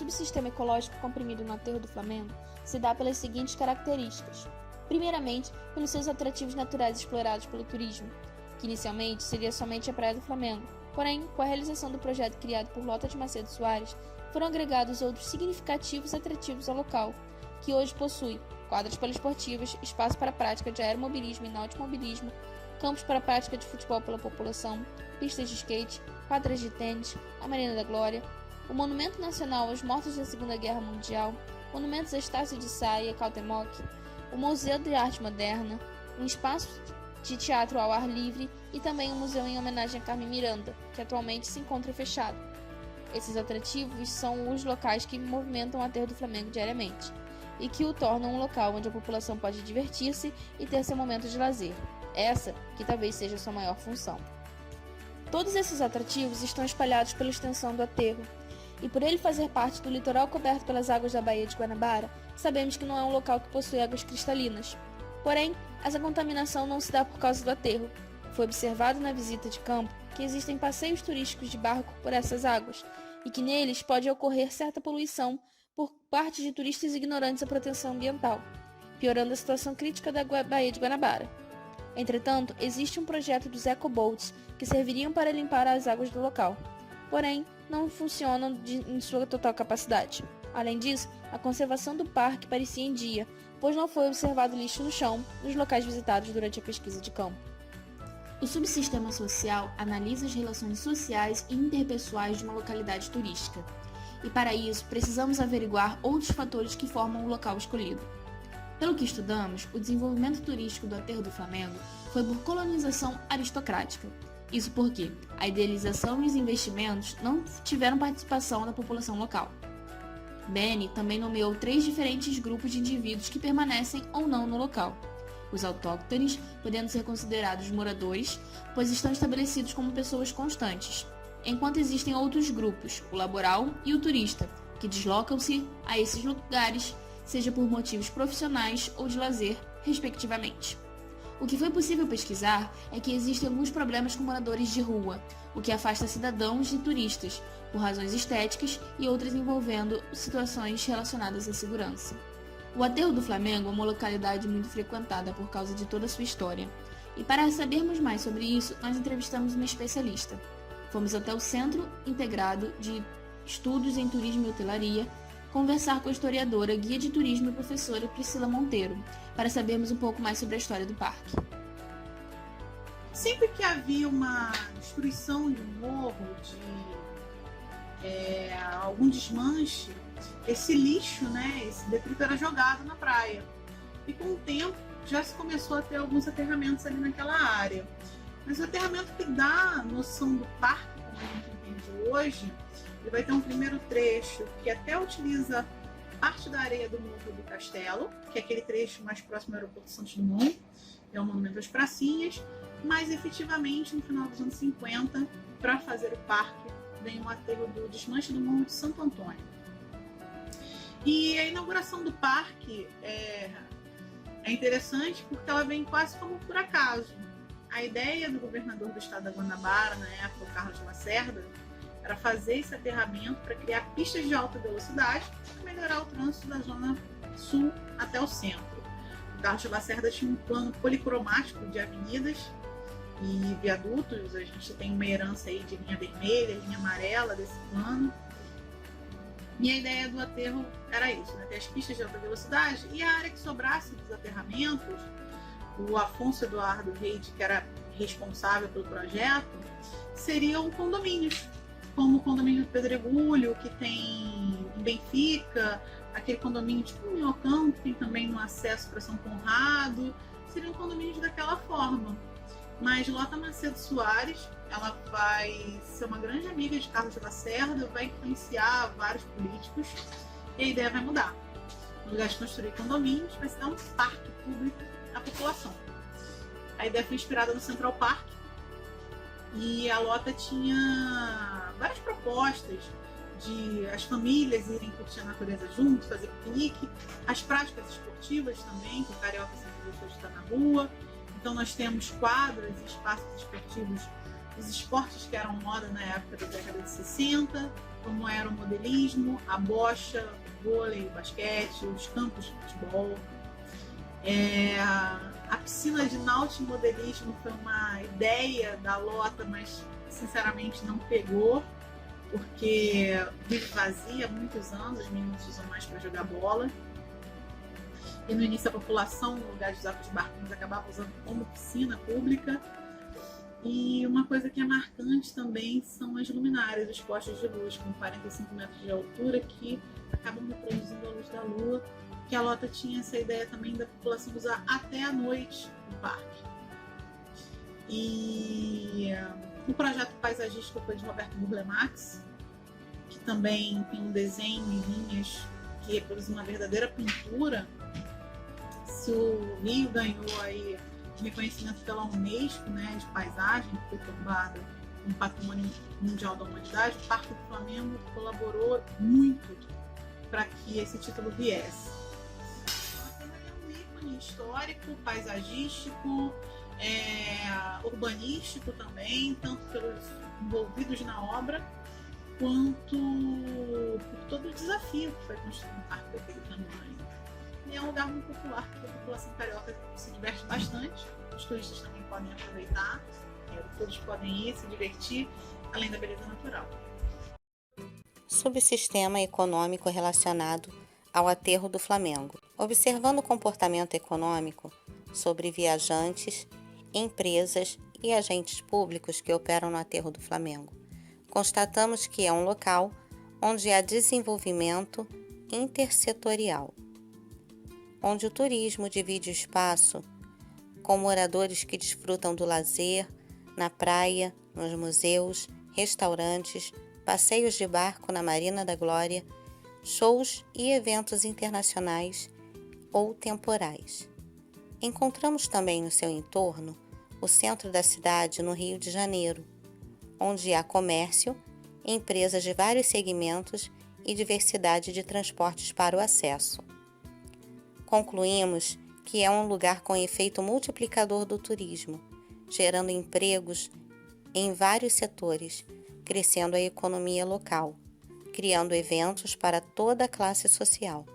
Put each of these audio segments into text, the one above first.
subsistema ecológico comprimido no Aterro do Flamengo se dá pelas seguintes características. Primeiramente, pelos seus atrativos naturais explorados pelo turismo, que inicialmente seria somente a Praia do Flamengo. Porém, com a realização do projeto criado por Lota de Macedo Soares, foram agregados outros significativos atrativos ao local, que hoje possui quadras poliesportivas, espaço para a prática de aeromobilismo e nautimobilismo, campos para a prática de futebol pela população, pistas de skate, quadras de tênis, a Marina da Glória, o Monumento Nacional aos Mortos da Segunda Guerra Mundial, monumentos a Estácio de Sá e a Cautemoc, o Museu de Arte Moderna, um espaço de teatro ao ar livre e também um museu em homenagem a Carmen Miranda, que atualmente se encontra fechado. Esses atrativos são os locais que movimentam o Aterro do Flamengo diariamente e que o tornam um local onde a população pode divertir-se e ter seu momento de lazer. Essa que talvez seja a sua maior função. Todos esses atrativos estão espalhados pela extensão do aterro, e por ele fazer parte do litoral coberto pelas águas da Baía de Guanabara, sabemos que não é um local que possui águas cristalinas. Porém, essa contaminação não se dá por causa do aterro. Foi observado na visita de campo que existem passeios turísticos de barco por essas águas, e que neles pode ocorrer certa poluição por parte de turistas ignorantes à proteção ambiental, piorando a situação crítica da Baía de Guanabara. Entretanto, existe um projeto dos ecoboats que serviriam para limpar as águas do local, porém não funcionam em sua total capacidade. Além disso, a conservação do parque parecia em dia, pois não foi observado lixo no chão nos locais visitados durante a pesquisa de campo. O subsistema social analisa as relações sociais e interpessoais de uma localidade turística, e para isso precisamos averiguar outros fatores que formam o local escolhido. Pelo que estudamos, o desenvolvimento turístico do Aterro do Flamengo foi por colonização aristocrática. Isso porque a idealização e os investimentos não tiveram participação da população local. Beni também nomeou 3 diferentes grupos de indivíduos que permanecem ou não no local. Os autóctones, podendo ser considerados moradores, pois estão estabelecidos como pessoas constantes, enquanto existem outros grupos, o laboral e o turista, que deslocam-se a esses lugares, seja por motivos profissionais ou de lazer, respectivamente. O que foi possível pesquisar é que existem alguns problemas com moradores de rua, o que afasta cidadãos de turistas, por razões estéticas e outras envolvendo situações relacionadas à segurança. O Aterro do Flamengo é uma localidade muito frequentada por causa de toda a sua história, e para sabermos mais sobre isso, nós entrevistamos uma especialista. Fomos até o Centro Integrado de Estudos em Turismo e Hotelaria conversar com a historiadora, guia de turismo e professora Priscila Monteiro, para sabermos um pouco mais sobre a história do parque. Sempre que havia uma destruição de um morro, algum desmanche, esse lixo, esse detrito era jogado na praia. E com o tempo já se começou a ter alguns aterramentos ali naquela área. Mas o aterramento que dá a noção do parque, como a gente entende hoje, ele vai ter um primeiro trecho que até utiliza parte da areia do Morro do Castelo, que é aquele trecho mais próximo ao aeroporto Santos Dumont, é o monumento às pracinhas, mas efetivamente no final dos anos 50, para fazer o parque, vem o aterro do desmanche do Morro de Santo Antônio. E a inauguração do parque é interessante porque ela vem quase como por acaso. A ideia do governador do estado da Guanabara, na época, o Carlos Lacerda, era fazer esse aterramento para criar pistas de alta velocidade e melhorar o trânsito da zona sul até o centro. O Carlos Lacerda tinha um plano policromático de avenidas e viadutos. A gente tem uma herança aí de linha vermelha, linha amarela desse plano. E a ideia do aterro era isso, ter as pistas de alta velocidade e a área que sobrasse dos aterramentos. O Afonso Eduardo Reide, que era responsável pelo projeto, seriam condomínios, como o condomínio do Pedregulho, que tem em Benfica, aquele condomínio tipo Minhocão, que tem também no acesso para São Conrado, seriam condomínios daquela forma. Mas Lota Macedo Soares, ela vai ser uma grande amiga de Carlos Lacerda, vai influenciar vários políticos e a ideia vai mudar. No lugar de construir condomínios, vai se dar um parque público à população. A ideia foi inspirada no Central Park e a Lota tinha várias propostas de as famílias irem curtir a natureza juntos, fazer piquenique, as práticas esportivas também, que o carioca sempre gostou de estar na rua. Então nós temos quadras e espaços esportivos, os esportes que eram moda na época da década de 60, como era o modelismo, a bocha, o vôlei, o basquete, os campos de futebol. A piscina de nautimodelismo foi uma ideia da Lota, mas sinceramente não pegou, porque vive vazia há muitos anos, os meninos usam mais para jogar bola. E no início a população, no lugar de usar os barquinhos, acabava usando como piscina pública. E uma coisa que é marcante também são as luminárias, os postes de luz com 45 metros de altura que acabam reproduzindo a luz da lua, que a Lota tinha essa ideia também da população usar até a noite no parque. E o projeto paisagístico foi de Roberto Burle Marx, que também tem um desenho em linhas que reproduz uma verdadeira pintura. Se o Rio ganhou aí reconhecimento pela Unesco, né, de paisagem, que foi tombada como Patrimônio Mundial da Humanidade, o Parque do Flamengo colaborou muito para que esse título viesse. É um ícone histórico, paisagístico, urbanístico também, tanto pelos envolvidos na obra, quanto por todo o desafio que foi construir um parque daquele tamanho. E é um lugar muito popular, porque a população carioca se diverte bastante, os turistas também podem aproveitar, todos podem ir, se divertir, além da beleza natural. Subsistema econômico relacionado ao aterro do Flamengo. Observando o comportamento econômico sobre viajantes, empresas e agentes públicos que operam no aterro do Flamengo, constatamos que é um local onde há desenvolvimento intersetorial, onde o turismo divide o espaço com moradores que desfrutam do lazer, na praia, nos museus, restaurantes, passeios de barco na Marina da Glória, shows e eventos internacionais ou temporais. Encontramos também no seu entorno o centro da cidade, no Rio de Janeiro, onde há comércio, empresas de vários segmentos e diversidade de transportes para o acesso. Concluímos que é um lugar com efeito multiplicador do turismo, gerando empregos em vários setores, crescendo a economia local, criando eventos para toda a classe social.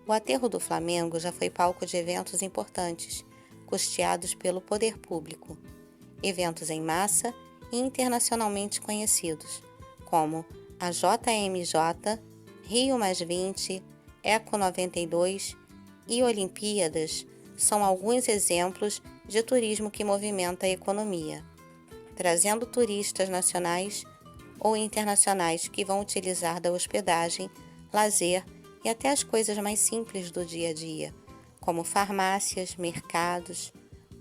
O aterro do Flamengo já foi palco de eventos importantes, custeados pelo poder público, eventos em massa e internacionalmente conhecidos, como a JMJ, Rio+20, Eco 92 e Olimpíadas são alguns exemplos de turismo que movimenta a economia, trazendo turistas nacionais ou internacionais que vão utilizar da hospedagem, lazer e até as coisas mais simples do dia a dia, como farmácias, mercados,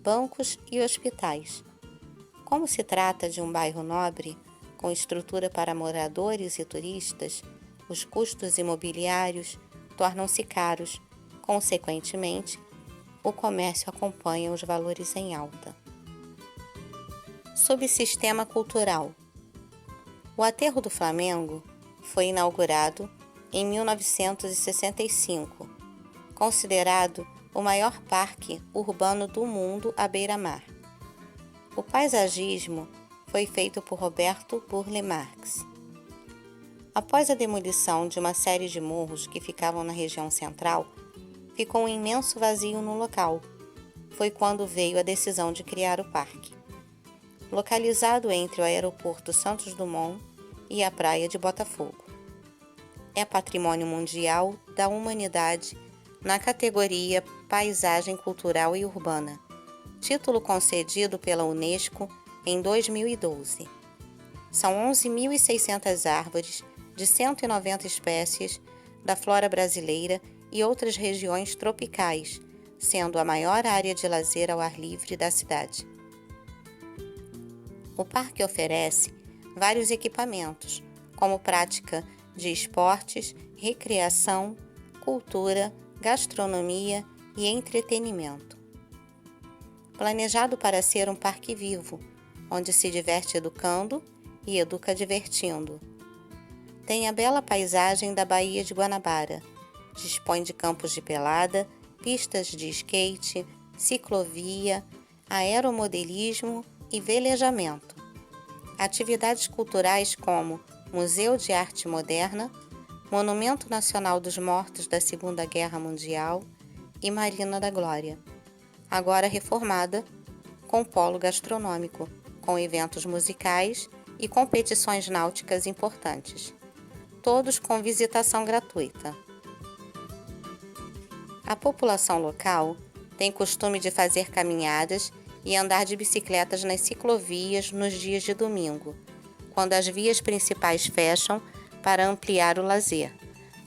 bancos e hospitais. Como se trata de um bairro nobre, com estrutura para moradores e turistas, os custos imobiliários tornam-se caros, consequentemente, o comércio acompanha os valores em alta. Subsistema cultural. O Aterro do Flamengo foi inaugurado em 1965, considerado o maior parque urbano do mundo à beira-mar. O paisagismo foi feito por Roberto Burle Marx. Após a demolição de uma série de morros que ficavam na região central, ficou um imenso vazio no local. Foi quando veio a decisão de criar o parque. Localizado entre o aeroporto Santos Dumont e a praia de Botafogo. É Patrimônio Mundial da Humanidade na categoria Paisagem Cultural e Urbana, título concedido pela Unesco em 2012. São 11.600 árvores de 190 espécies da flora brasileira e outras regiões tropicais, sendo a maior área de lazer ao ar livre da cidade. O parque oferece vários equipamentos, como prática de esportes, recreação, cultura, gastronomia e entretenimento. Planejado para ser um parque vivo, onde se diverte educando e educa divertindo. Tem a bela paisagem da Baía de Guanabara. Dispõe de campos de pelada, pistas de skate, ciclovia, aeromodelismo e velejamento. Atividades culturais como Museu de Arte Moderna, Monumento Nacional dos Mortos da Segunda Guerra Mundial e Marina da Glória, agora reformada, com polo gastronômico, com eventos musicais e competições náuticas importantes, todos com visitação gratuita. A população local tem costume de fazer caminhadas e andar de bicicletas nas ciclovias nos dias de domingo, quando as vias principais fecham para ampliar o lazer.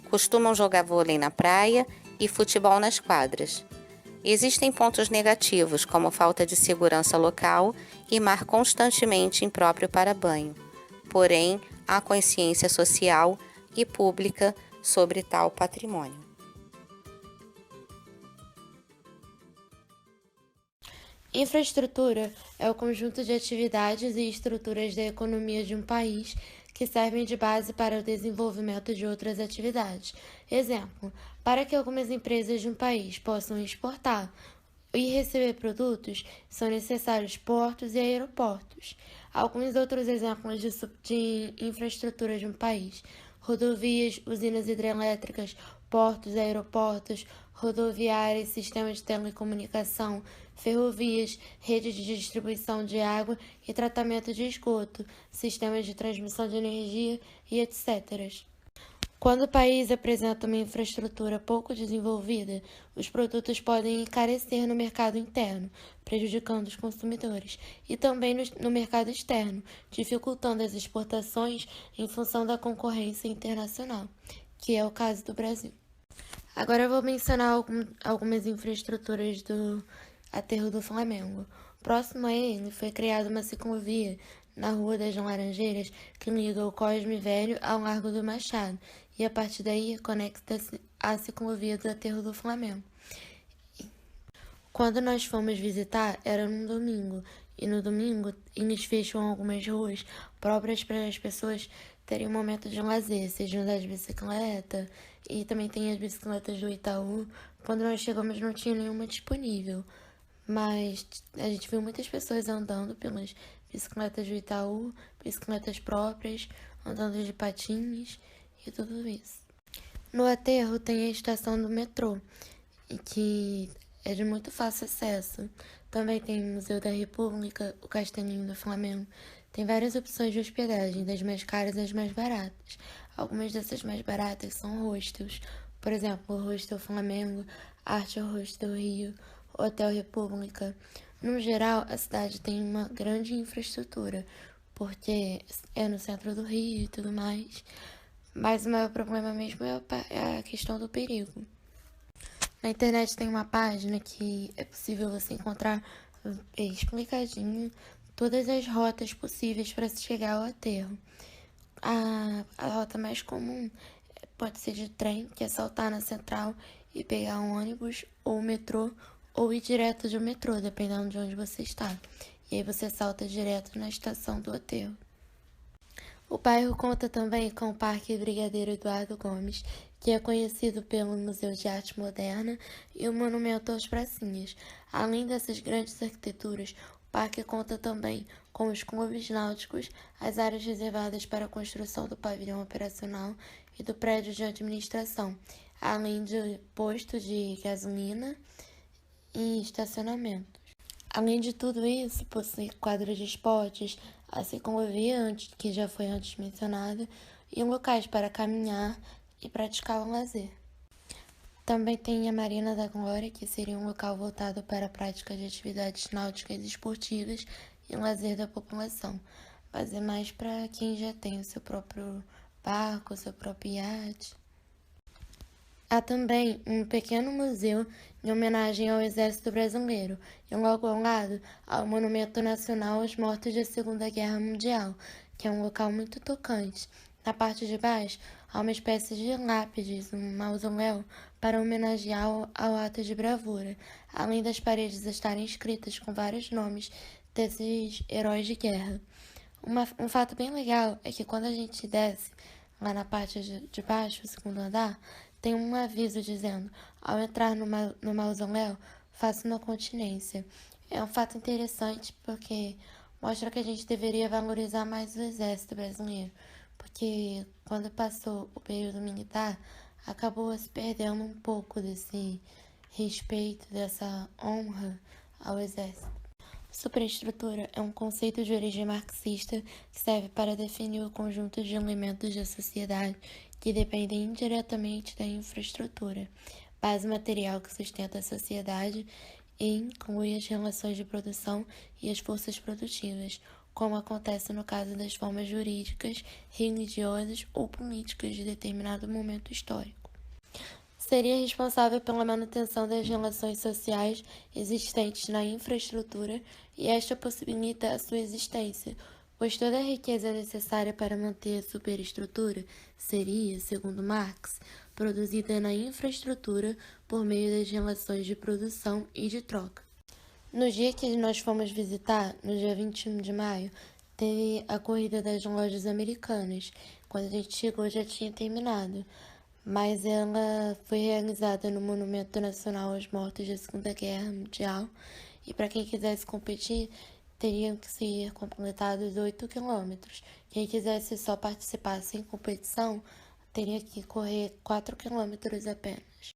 Costumam jogar vôlei na praia e futebol nas quadras. Existem pontos negativos, como falta de segurança local e mar constantemente impróprio para banho. Porém, há consciência social e pública sobre tal patrimônio. Infraestrutura é o conjunto de atividades e estruturas da economia de um país que servem de base para o desenvolvimento de outras atividades. Exemplo, para que algumas empresas de um país possam exportar e receber produtos, são necessários portos e aeroportos. Alguns outros exemplos de infraestrutura de um país: rodovias, usinas hidrelétricas, portos, aeroportos, rodoviárias, sistemas de telecomunicação, ferrovias, redes de distribuição de água e tratamento de esgoto, sistemas de transmissão de energia e etc. Quando o país apresenta uma infraestrutura pouco desenvolvida, os produtos podem encarecer no mercado interno, prejudicando os consumidores, e também no mercado externo, dificultando as exportações em função da concorrência internacional, que é o caso do Brasil. Agora eu vou mencionar algumas infraestruturas do Aterro do Flamengo. Próximo a ele foi criada uma ciclovia na Rua das Laranjeiras que liga o Cosme Velho ao Largo do Machado e a partir daí conecta-se à ciclovia do Aterro do Flamengo. Quando nós fomos visitar era num domingo e no domingo eles fecham algumas ruas próprias para as pessoas terem um momento de lazer, seja andar de bicicleta, e também tem as bicicletas do Itaú. Quando nós chegamos não tinha nenhuma disponível, mas a gente viu muitas pessoas andando pelas bicicletas do Itaú, bicicletas próprias, andando de patins e tudo isso. No aterro tem a estação do metrô, que é de muito fácil acesso. Também tem o Museu da República, o Castelinho do Flamengo. Tem várias opções de hospedagem, das mais caras às mais baratas. Algumas dessas mais baratas são hostels. Por exemplo, o Hostel Flamengo, Arte Hostel Rio, Hotel República. No geral, a cidade tem uma grande infraestrutura, porque é no centro do Rio e tudo mais. Mas o maior problema mesmo é a questão do perigo. Na internet tem uma página que é possível você encontrar explicadinho todas as rotas possíveis para se chegar ao aterro. A rota mais comum pode ser de trem, que é saltar na central e pegar um ônibus ou metrô, ou ir direto de um metrô, dependendo de onde você está. E aí você salta direto na estação do aterro. O bairro conta também com o Parque Brigadeiro Eduardo Gomes, que é conhecido pelo Museu de Arte Moderna e o Monumento aos Pracinhas. Além dessas grandes arquiteturas, o parque conta também com os clubes náuticos, as áreas reservadas para a construção do pavilhão operacional e do prédio de administração, além de postos de gasolina e estacionamentos. Além de tudo isso, possui quadra de esportes, a ciclovia, que já foi antes mencionada, e locais para caminhar e praticar o lazer. Também tem a Marina da Glória, que seria um local voltado para a prática de atividades náuticas e esportivas e lazer da população, mas é mais para quem já tem o seu próprio barco, o seu próprio iate. Há também um pequeno museu em homenagem ao Exército Brasileiro e logo ao lado há o Monumento Nacional aos Mortos da Segunda Guerra Mundial, que é um local muito tocante. Na parte de baixo há uma espécie de lápides, um mausoléu, para homenagear ao ato de bravura, além das paredes estarem escritas com vários nomes desses heróis de guerra. Um fato bem legal é que quando a gente desce lá na parte de baixo, o segundo andar, tem um aviso dizendo: ao entrar no mausoléu, faça uma continência. É um fato interessante porque mostra que a gente deveria valorizar mais o Exército Brasileiro, porque quando passou o período militar, acabou se perdendo um pouco desse respeito, dessa honra ao exército. Superestrutura é um conceito de origem marxista que serve para definir o conjunto de elementos da sociedade que dependem indiretamente da infraestrutura, base material que sustenta a sociedade e inclui as relações de produção e as forças produtivas, como acontece no caso das formas jurídicas, religiosas ou políticas de determinado momento histórico. Seria responsável pela manutenção das relações sociais existentes na infraestrutura e esta possibilita a sua existência, pois toda a riqueza necessária para manter a superestrutura seria, segundo Marx, produzida na infraestrutura por meio das relações de produção e de troca. No dia que nós fomos visitar, no dia 21 de maio, teve a corrida das lojas americanas. Quando a gente chegou já tinha terminado, mas ela foi realizada no Monumento Nacional aos Mortos da Segunda Guerra Mundial e para quem quisesse competir, teriam que ser completados 8 quilômetros. Quem quisesse só participar sem competição, teria que correr 4 quilômetros apenas.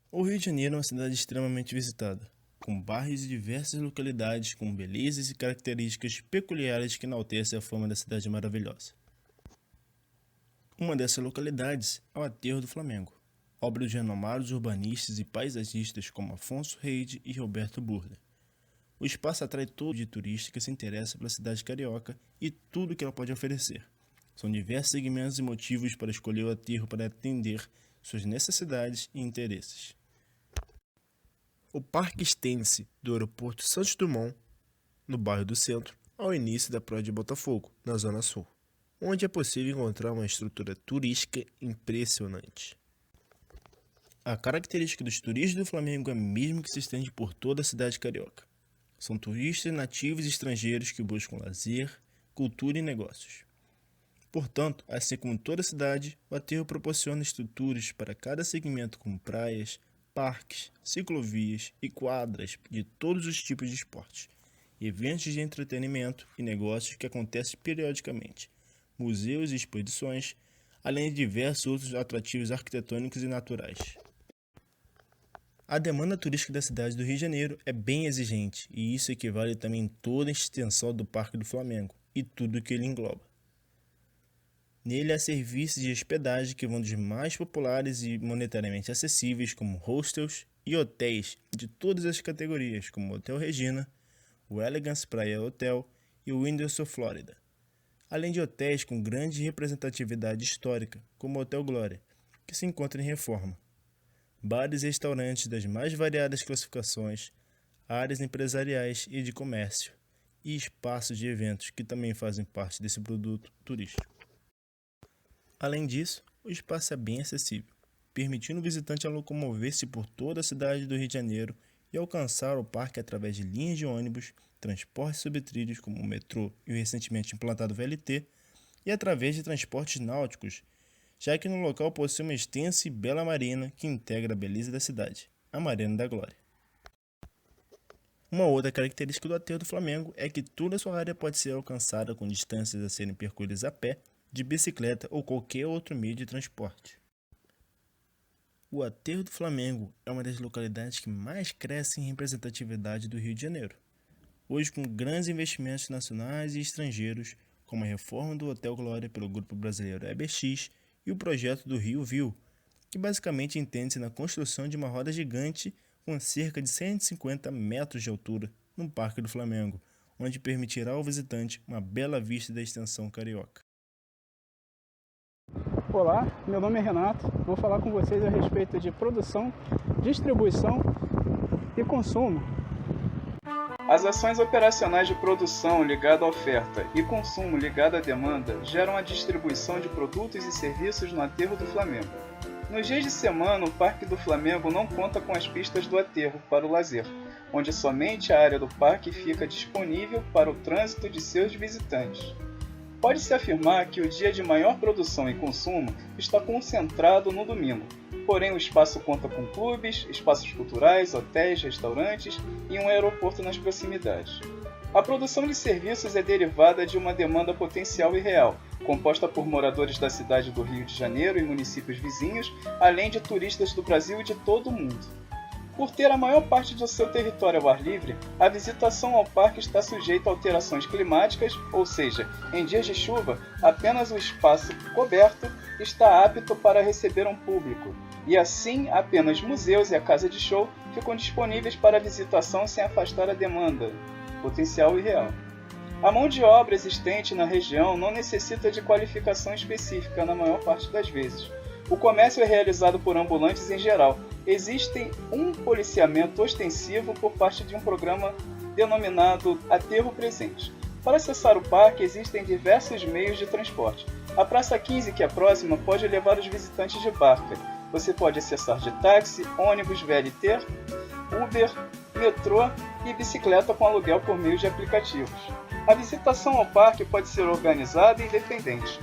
O Rio de Janeiro é uma cidade extremamente visitada, com bairros e diversas localidades com belezas e características peculiares que enaltecem a fama da cidade maravilhosa. Uma dessas localidades é o Aterro do Flamengo, obra de renomados urbanistas e paisagistas como Afonso Reide e Roberto Burle. O espaço atrai todo de turista que se interessa pela cidade carioca e tudo que ela pode oferecer. São diversos segmentos e motivos para escolher o aterro para atender suas necessidades e interesses. O parque estende-se do aeroporto Santos Dumont, no bairro do Centro, ao início da Praia de Botafogo, na Zona Sul, onde é possível encontrar uma estrutura turística impressionante. A característica dos turistas do Flamengo é a mesma que se estende por toda a cidade carioca. São turistas nativos e estrangeiros que buscam lazer, cultura e negócios. Portanto, assim como toda a cidade, o aterro proporciona estruturas para cada segmento como praias, parques, ciclovias e quadras de todos os tipos de esportes, eventos de entretenimento e negócios que acontecem periodicamente, museus e exposições, além de diversos outros atrativos arquitetônicos e naturais. A demanda turística da cidade do Rio de Janeiro é bem exigente e isso equivale também a toda a extensão do Parque do Flamengo e tudo o que ele engloba. Nele há serviços de hospedagem que vão dos mais populares e monetariamente acessíveis, como hostels e hotéis de todas as categorias, como o Hotel Regina, o Elegance Praia Hotel e o Windsor Florida, além de hotéis com grande representatividade histórica, como o Hotel Glória, que se encontra em reforma, bares e restaurantes das mais variadas classificações, áreas empresariais e de comércio, e espaços de eventos que também fazem parte desse produto turístico. Além disso, o espaço é bem acessível, permitindo o visitante a locomover-se por toda a cidade do Rio de Janeiro e alcançar o parque através de linhas de ônibus, transportes sobre trilhos como o metrô e o recentemente implantado VLT, e através de transportes náuticos, já que no local possui uma extensa e bela marina que integra a beleza da cidade, a Marina da Glória. Uma outra característica do Aterro do Flamengo é que toda a sua área pode ser alcançada com distâncias a serem percorridas a pé, de bicicleta ou qualquer outro meio de transporte. O Aterro do Flamengo é uma das localidades que mais cresce em representatividade do Rio de Janeiro, hoje com grandes investimentos nacionais e estrangeiros, como a reforma do Hotel Glória pelo grupo brasileiro EBX e o projeto do Rio Viu, que basicamente entende-se na construção de uma roda gigante com cerca de 150 metros de altura no Parque do Flamengo, onde permitirá ao visitante uma bela vista da extensão carioca. Olá, meu nome é Renato, vou falar com vocês a respeito de produção, distribuição e consumo. As ações operacionais de produção ligada à oferta e consumo ligada à demanda geram a distribuição de produtos e serviços no Aterro do Flamengo. Nos dias de semana, o Parque do Flamengo não conta com as pistas do aterro para o lazer, onde somente a área do parque fica disponível para o trânsito de seus visitantes. Pode-se afirmar que o dia de maior produção e consumo está concentrado no domingo, porém o espaço conta com clubes, espaços culturais, hotéis, restaurantes e um aeroporto nas proximidades. A produção de serviços é derivada de uma demanda potencial e real, composta por moradores da cidade do Rio de Janeiro e municípios vizinhos, além de turistas do Brasil e de todo o mundo. Por ter a maior parte do seu território ao ar livre, a visitação ao parque está sujeita a alterações climáticas, ou seja, em dias de chuva, apenas o espaço coberto está apto para receber um público, e assim apenas museus e a casa de show ficam disponíveis para visitação sem afastar a demanda potencial e real. A mão de obra existente na região não necessita de qualificação específica na maior parte das vezes. O comércio é realizado por ambulantes em geral. Existe um policiamento ostensivo por parte de um programa denominado Aterro Presente. Para acessar o parque existem diversos meios de transporte. A Praça 15, que é próxima, pode levar os visitantes de barca. Você pode acessar de táxi, ônibus VLT, Uber, metrô e bicicleta com aluguel por meio de aplicativos. A visitação ao parque pode ser organizada e independente.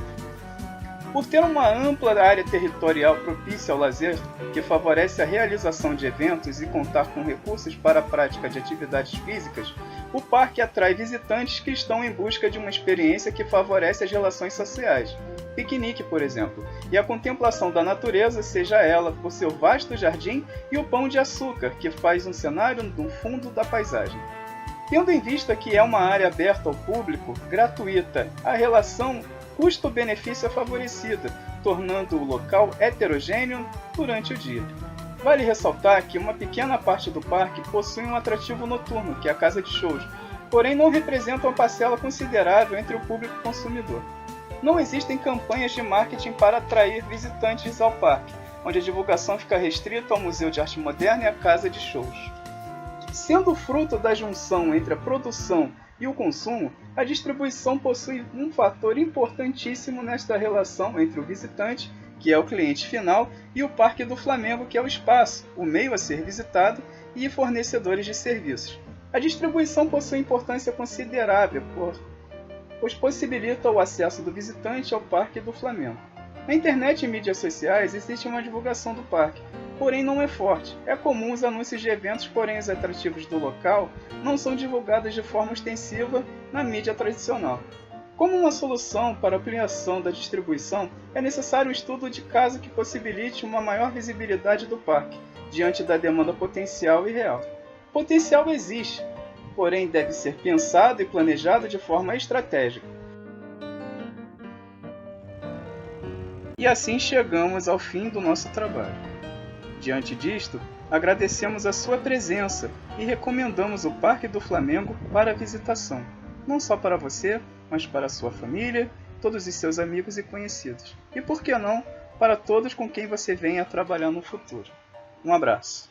Por ter uma ampla área territorial propícia ao lazer, que favorece a realização de eventos e contar com recursos para a prática de atividades físicas, o parque atrai visitantes que estão em busca de uma experiência que favorece as relações sociais, piquenique, por exemplo, e a contemplação da natureza, seja ela por seu vasto jardim e o pão de açúcar, que faz um cenário no fundo da paisagem. Tendo em vista que é uma área aberta ao público, gratuita, a relação custo-benefício é favorecida, tornando o local heterogêneo durante o dia. Vale ressaltar que uma pequena parte do parque possui um atrativo noturno, que é a casa de shows, porém não representa uma parcela considerável entre o público consumidor. Não existem campanhas de marketing para atrair visitantes ao parque, onde a divulgação fica restrita ao Museu de Arte Moderna e à casa de shows. Sendo fruto da junção entre a produção e o consumo, a distribuição possui um fator importantíssimo nesta relação entre o visitante, que é o cliente final, e o Parque do Flamengo, que é o espaço, o meio a ser visitado, e fornecedores de serviços. A distribuição possui importância considerável, pois possibilita o acesso do visitante ao Parque do Flamengo. Na internet e mídias sociais existe uma divulgação do parque, porém não é forte. É comum os anúncios de eventos, porém os atrativos do local não são divulgados de forma extensiva na mídia tradicional. Como uma solução para a ampliação da distribuição, é necessário um estudo de caso que possibilite uma maior visibilidade do parque, diante da demanda potencial e real. O potencial existe, porém deve ser pensado e planejado de forma estratégica. E assim chegamos ao fim do nosso trabalho. Diante disto, agradecemos a sua presença e recomendamos o Parque do Flamengo para a visitação, não só para você, mas para a sua família, todos os seus amigos e conhecidos. E por que não, para todos com quem você venha trabalhar no futuro. Um abraço.